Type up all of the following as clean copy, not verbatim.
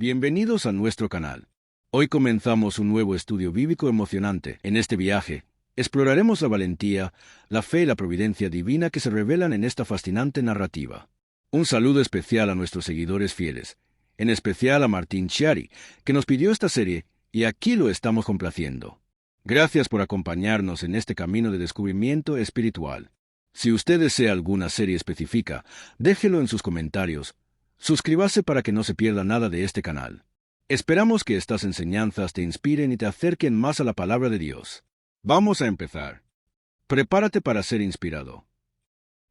Bienvenidos a nuestro canal. Hoy comenzamos un nuevo estudio bíblico emocionante. En este viaje, exploraremos la valentía, la fe y la providencia divina que se revelan en esta fascinante narrativa. Un saludo especial a nuestros seguidores fieles, en especial a Martín Chiari, que nos pidió esta serie y aquí lo estamos complaciendo. Gracias por acompañarnos en este camino de descubrimiento espiritual. Si usted desea alguna serie específica, déjelo en sus comentarios. Suscríbase para que no se pierda nada de este canal. Esperamos que estas enseñanzas te inspiren y te acerquen más a la palabra de Dios. Vamos a empezar. Prepárate para ser inspirado.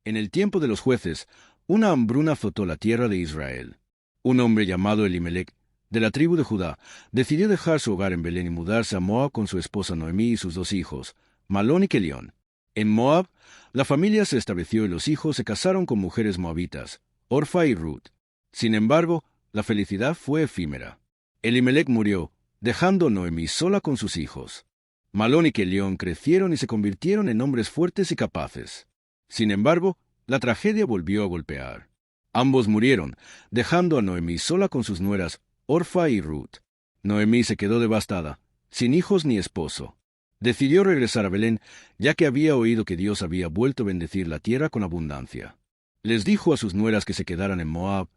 En el tiempo de los jueces, una hambruna azotó la tierra de Israel. Un hombre llamado Elimelec, de la tribu de Judá, decidió dejar su hogar en Belén y mudarse a Moab con su esposa Noemí y sus dos hijos, Malón y Kelión. En Moab, la familia se estableció y los hijos se casaron con mujeres moabitas, Orfa y Ruth. Sin embargo, la felicidad fue efímera. Elimelec murió, dejando a Noemí sola con sus hijos. Malón y Kelión crecieron y se convirtieron en hombres fuertes y capaces. Sin embargo, la tragedia volvió a golpear. Ambos murieron, dejando a Noemí sola con sus nueras, Orfa y Ruth. Noemí se quedó devastada, sin hijos ni esposo. Decidió regresar a Belén, ya que había oído que Dios había vuelto a bendecir la tierra con abundancia. Les dijo a sus nueras que se quedaran en Moab,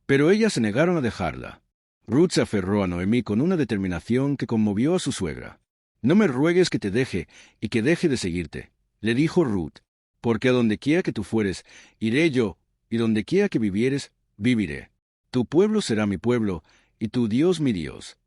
pero ellas se negaron a dejarla. Ruth se aferró a Noemí con una determinación que conmovió a su suegra. «No me ruegues que te deje y que deje de seguirte», le dijo Ruth, «porque a donde quiera que tú fueres, iré yo, y donde quiera que vivieres, viviré. Tu pueblo será mi pueblo, y tu Dios mi Dios».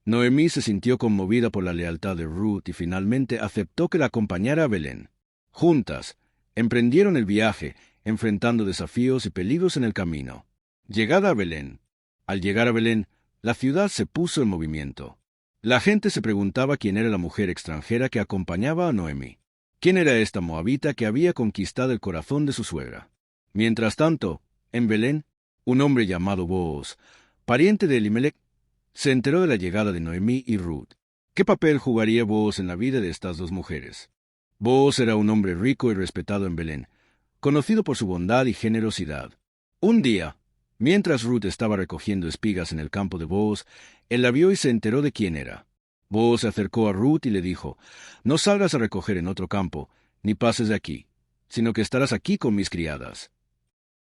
Noemí se sintió conmovida por la lealtad de Ruth y finalmente aceptó que la acompañara a Belén. Juntas, emprendieron el viaje, enfrentando desafíos y peligros en el camino. Llegada a Belén. Al llegar a Belén, la ciudad se puso en movimiento. La gente se preguntaba quién era la mujer extranjera que acompañaba a Noemí. ¿Quién era esta moabita que había conquistado el corazón de su suegra? Mientras tanto, en Belén, un hombre llamado Booz, pariente de Elimelec, se enteró de la llegada de Noemí y Ruth. ¿Qué papel jugaría Booz en la vida de estas dos mujeres? Booz era un hombre rico y respetado en Belén, conocido por su bondad y generosidad. Un día, mientras Ruth estaba recogiendo espigas en el campo de Booz, él la vio y se enteró de quién era. Booz se acercó a Ruth y le dijo, «No salgas a recoger en otro campo, ni pases de aquí, sino que estarás aquí con mis criadas».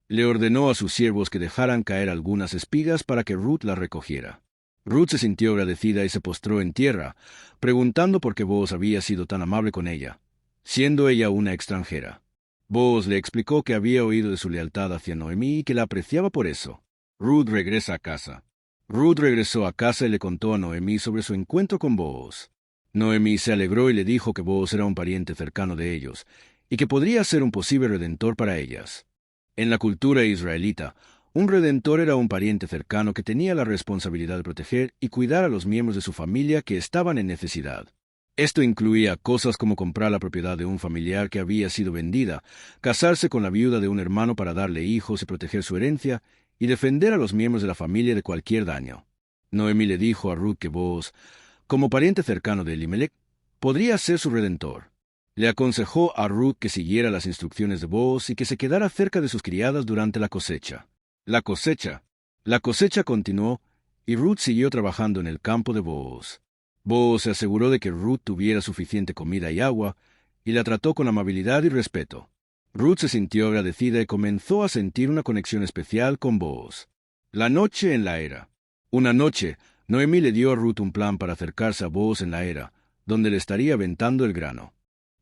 Le ordenó a sus siervos que dejaran caer algunas espigas para que Ruth las recogiera. Ruth se sintió agradecida y se postró en tierra, preguntando por qué Booz había sido tan amable con ella, siendo ella una extranjera. Booz le explicó que había oído de su lealtad hacia Noemí y que la apreciaba por eso. Ruth regresa a casa. Ruth regresó a casa y le contó a Noemí sobre su encuentro con Booz. Noemí se alegró y le dijo que Booz era un pariente cercano de ellos, y que podría ser un posible redentor para ellas. En la cultura israelita, un redentor era un pariente cercano que tenía la responsabilidad de proteger y cuidar a los miembros de su familia que estaban en necesidad. Esto incluía cosas como comprar la propiedad de un familiar que había sido vendida, casarse con la viuda de un hermano para darle hijos y proteger su herencia, y defender a los miembros de la familia de cualquier daño. Noemí le dijo a Ruth que Booz, como pariente cercano de Elimelec, podría ser su redentor. Le aconsejó a Ruth que siguiera las instrucciones de Booz y que se quedara cerca de sus criadas durante la cosecha. La cosecha continuó, y Ruth siguió trabajando en el campo de Booz. Booz se aseguró de que Ruth tuviera suficiente comida y agua, y la trató con amabilidad y respeto. Ruth se sintió agradecida y comenzó a sentir una conexión especial con Booz. La noche en la era. Una noche, Noemí le dio a Ruth un plan para acercarse a Booz en la era, donde le estaría aventando el grano.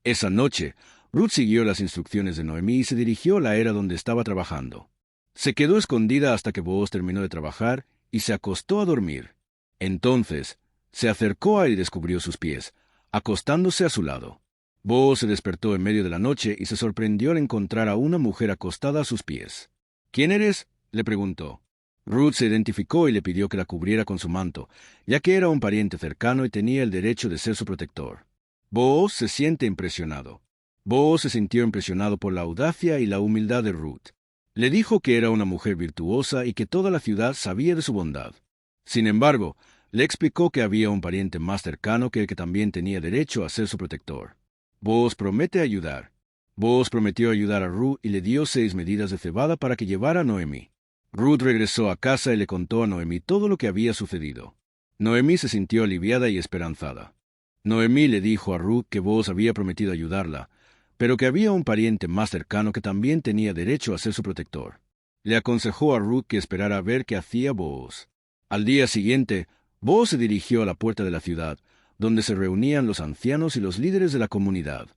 Esa noche, Ruth siguió las instrucciones de Noemí y se dirigió a la era donde estaba trabajando. Se quedó escondida hasta que Booz terminó de trabajar y se acostó a dormir. Entonces, se acercó a él y descubrió sus pies, acostándose a su lado. Booz se despertó en medio de la noche y se sorprendió al encontrar a una mujer acostada a sus pies. «¿Quién eres?», le preguntó. Ruth se identificó y le pidió que la cubriera con su manto, ya que era un pariente cercano y tenía el derecho de ser su protector. Booz se siente impresionado. Booz se sintió impresionado por la audacia y la humildad de Ruth. Le dijo que era una mujer virtuosa y que toda la ciudad sabía de su bondad. Sin embargo, le explicó que había un pariente más cercano que el que también tenía derecho a ser su protector. Booz promete ayudar. Booz prometió ayudar a Ruth y le dio 6 medidas de cebada para que llevara a Noemí. Ruth regresó a casa y le contó a Noemí todo lo que había sucedido. Noemí se sintió aliviada y esperanzada. Noemí le dijo a Ruth que Booz había prometido ayudarla, pero que había un pariente más cercano que también tenía derecho a ser su protector. Le aconsejó a Ruth que esperara a ver qué hacía Booz. Al día siguiente, Booz se dirigió a la puerta de la ciudad, donde se reunían los ancianos y los líderes de la comunidad.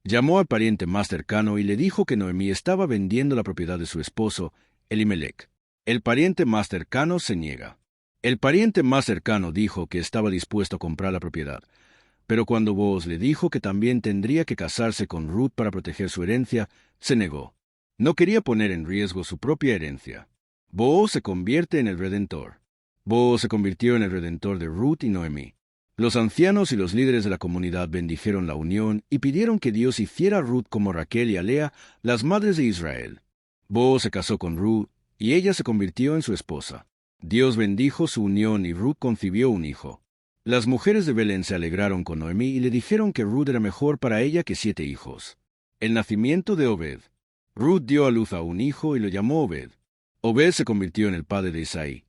Llamó al pariente más cercano y le dijo que Noemí estaba vendiendo la propiedad de su esposo, Elimelec. El pariente más cercano se niega. El pariente más cercano dijo que estaba dispuesto a comprar la propiedad, pero cuando Booz le dijo que también tendría que casarse con Ruth para proteger su herencia, se negó. No quería poner en riesgo su propia herencia. Booz se convierte en el Redentor. Booz se convirtió en el Redentor de Ruth y Noemí. Los ancianos y los líderes de la comunidad bendijeron la unión y pidieron que Dios hiciera a Ruth como Raquel y a Lea, las madres de Israel. Booz se casó con Ruth y ella se convirtió en su esposa. Dios bendijo su unión y Ruth concibió un hijo. Las mujeres de Belén se alegraron con Noemí y le dijeron que Ruth era mejor para ella que 7 hijos. El nacimiento de Obed. Ruth dio a luz a un hijo y lo llamó Obed. Obed se convirtió en el padre de Isaí.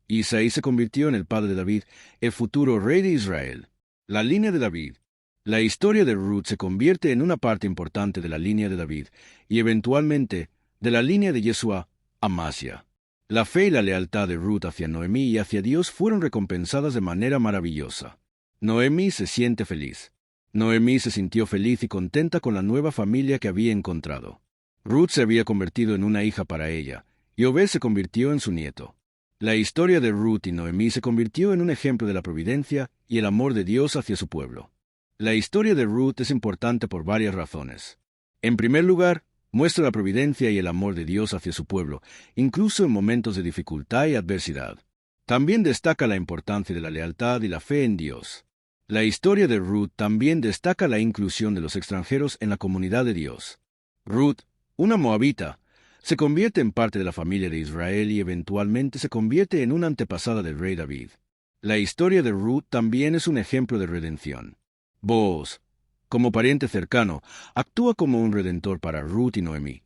Isaí se convirtió en el padre de David, el futuro rey de Israel. La línea de David. La historia de Ruth se convierte en una parte importante de la línea de David y eventualmente de la línea de Yeshua, Amasia. La fe y la lealtad de Ruth hacia Noemí y hacia Dios fueron recompensadas de manera maravillosa. Noemí se siente feliz. Noemí se sintió feliz y contenta con la nueva familia que había encontrado. Ruth se había convertido en una hija para ella, y Obed se convirtió en su nieto. La historia de Ruth y Noemí se convirtió en un ejemplo de la providencia y el amor de Dios hacia su pueblo. La historia de Ruth es importante por varias razones. En primer lugar, muestra la providencia y el amor de Dios hacia su pueblo, incluso en momentos de dificultad y adversidad. También destaca la importancia de la lealtad y la fe en Dios. La historia de Ruth también destaca la inclusión de los extranjeros en la comunidad de Dios. Ruth, una moabita, se convierte en parte de la familia de Israel y eventualmente se convierte en una antepasada del rey David. La historia de Ruth también es un ejemplo de redención. Booz, como pariente cercano, actúa como un redentor para Ruth y Noemí,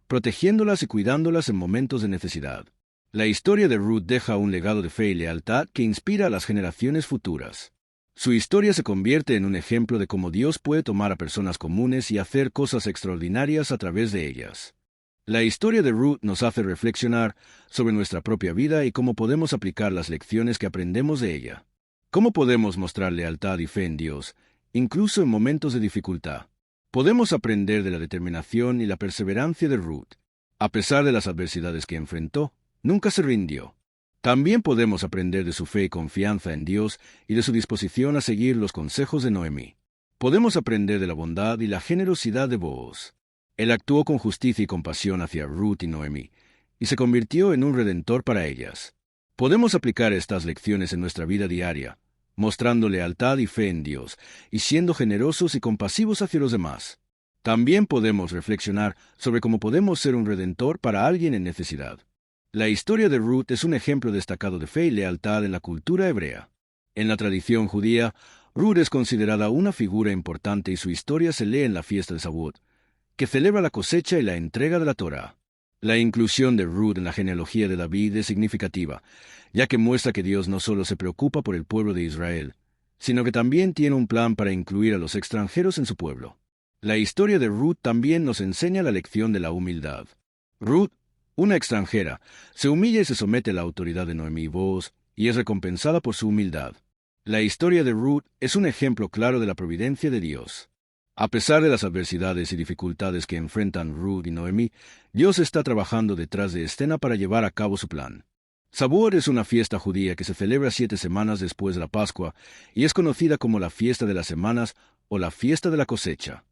protegiéndolas y cuidándolas en momentos de necesidad. La historia de Ruth deja un legado de fe y lealtad que inspira a las generaciones futuras. Su historia se convierte en un ejemplo de cómo Dios puede tomar a personas comunes y hacer cosas extraordinarias a través de ellas. La historia de Ruth nos hace reflexionar sobre nuestra propia vida y cómo podemos aplicar las lecciones que aprendemos de ella. ¿Cómo podemos mostrar lealtad y fe en Dios, incluso en momentos de dificultad? Podemos aprender de la determinación y la perseverancia de Ruth. A pesar de las adversidades que enfrentó, nunca se rindió. También podemos aprender de su fe y confianza en Dios y de su disposición a seguir los consejos de Noemí. Podemos aprender de la bondad y la generosidad de Booz. Él actuó con justicia y compasión hacia Ruth y Noemí, y se convirtió en un redentor para ellas. Podemos aplicar estas lecciones en nuestra vida diaria, mostrando lealtad y fe en Dios, y siendo generosos y compasivos hacia los demás. También podemos reflexionar sobre cómo podemos ser un redentor para alguien en necesidad. La historia de Ruth es un ejemplo destacado de fe y lealtad en la cultura hebrea. En la tradición judía, Ruth es considerada una figura importante y su historia se lee en la fiesta de Shavuot, que celebra la cosecha y la entrega de la Torá. La inclusión de Ruth en la genealogía de David es significativa, ya que muestra que Dios no solo se preocupa por el pueblo de Israel, sino que también tiene un plan para incluir a los extranjeros en su pueblo. La historia de Ruth también nos enseña la lección de la humildad. Ruth, una extranjera, se humilla y se somete a la autoridad de Noemí y Booz, y es recompensada por su humildad. La historia de Ruth es un ejemplo claro de la providencia de Dios. A pesar de las adversidades y dificultades que enfrentan Ruth y Noemí, Dios está trabajando detrás de escena para llevar a cabo su plan. Shavuot es una fiesta judía que se celebra 7 semanas después de la Pascua y es conocida como la fiesta de las semanas o la fiesta de la cosecha.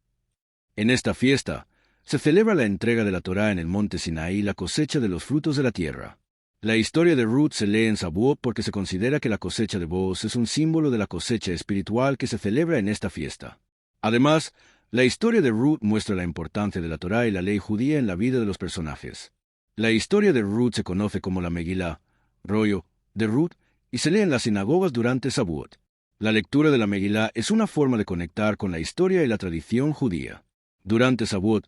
En esta fiesta, se celebra la entrega de la Torá en el monte Sinaí y la cosecha de los frutos de la tierra. La historia de Ruth se lee en Shavuot porque se considera que la cosecha de Booz es un símbolo de la cosecha espiritual que se celebra en esta fiesta. Además, la historia de Ruth muestra la importancia de la Torá y la ley judía en la vida de los personajes. La historia de Ruth se conoce como la Megilá, rollo de Ruth, y se lee en las sinagogas durante Shavuot. La lectura de la Megilá es una forma de conectar con la historia y la tradición judía. Durante Shavuot,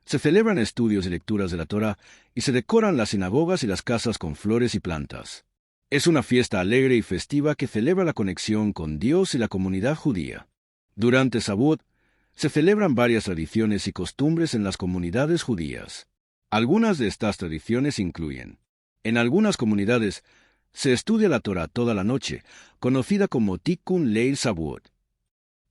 Se celebran estudios y lecturas de la Torá y se decoran las sinagogas y las casas con flores y plantas. Es una fiesta alegre y festiva que celebra la conexión con Dios y la comunidad judía. Durante Shavuot, se celebran varias tradiciones y costumbres en las comunidades judías. Algunas de estas tradiciones incluyen: en algunas comunidades, se estudia la Torá toda la noche, conocida como Tikkun Leil Shavuot.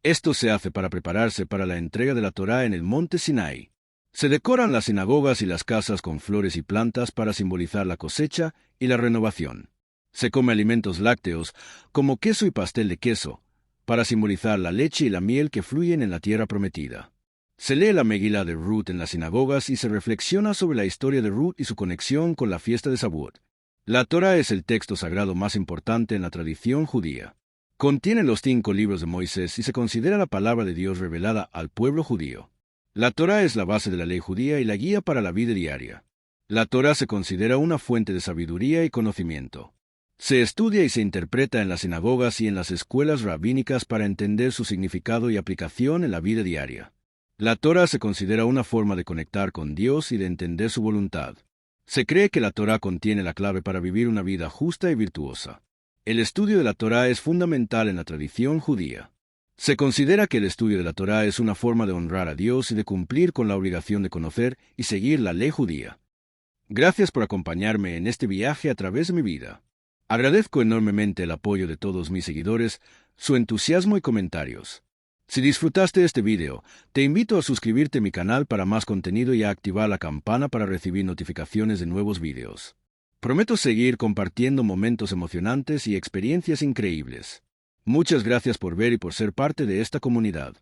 Esto se hace para prepararse para la entrega de la Torá en el monte Sinai. Se decoran las sinagogas y las casas con flores y plantas para simbolizar la cosecha y la renovación. Se come alimentos lácteos, como queso y pastel de queso, para simbolizar la leche y la miel que fluyen en la tierra prometida. Se lee la Megilá de Ruth en las sinagogas y se reflexiona sobre la historia de Ruth y su conexión con la fiesta de Shavuot. La Torá es el texto sagrado más importante en la tradición judía. Contiene los 5 libros de Moisés y se considera la palabra de Dios revelada al pueblo judío. La Torá es la base de la ley judía y la guía para la vida diaria. La Torá se considera una fuente de sabiduría y conocimiento. Se estudia y se interpreta en las sinagogas y en las escuelas rabínicas para entender su significado y aplicación en la vida diaria. La Torá se considera una forma de conectar con Dios y de entender su voluntad. Se cree que la Torá contiene la clave para vivir una vida justa y virtuosa. El estudio de la Torá es fundamental en la tradición judía. Se considera que el estudio de la Torá es una forma de honrar a Dios y de cumplir con la obligación de conocer y seguir la ley judía. Gracias por acompañarme en este viaje a través de mi vida. Agradezco enormemente el apoyo de todos mis seguidores, su entusiasmo y comentarios. Si disfrutaste este video, te invito a suscribirte a mi canal para más contenido y a activar la campana para recibir notificaciones de nuevos videos. Prometo seguir compartiendo momentos emocionantes y experiencias increíbles. Muchas gracias por ver y por ser parte de esta comunidad.